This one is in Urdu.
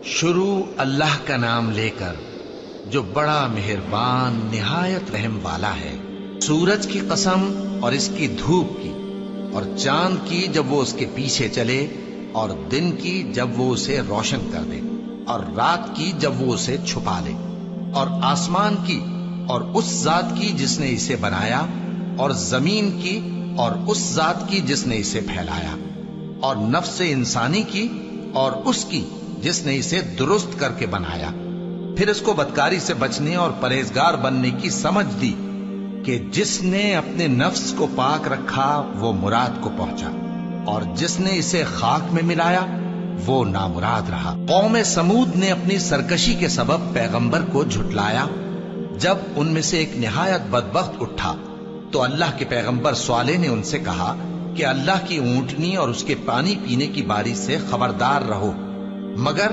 شروع اللہ کا نام لے کر جو بڑا مہربان نہایت رحم والا ہے۔ سورج کی قسم اور اس کی دھوپ کی، اور چاند کی جب وہ اس کے پیچھے چلے، اور دن کی جب وہ اسے روشن کر دے، اور رات کی جب وہ اسے چھپا لے، اور آسمان کی اور اس ذات کی جس نے اسے بنایا، اور زمین کی اور اس ذات کی جس نے اسے پھیلایا، اور نفس انسانی کی اور اس کی جس نے اسے درست کر کے بنایا۔ پھر اس کو بدکاری سے بچنے اور پرہیزگار بننے کی سمجھ دی کہ جس نے اپنے نفس کو پاک رکھا وہ مراد کو پہنچا، اور جس نے اسے خاک میں ملایا وہ نامراد رہا۔ قوم سمود نے اپنی سرکشی کے سبب پیغمبر کو جھٹلایا۔ جب ان میں سے ایک نہایت بدبخت اٹھا تو اللہ کے پیغمبر صالح نے ان سے کہا کہ اللہ کی اونٹنی اور اس کے پانی پینے کی باری سے خبردار رہو، مگر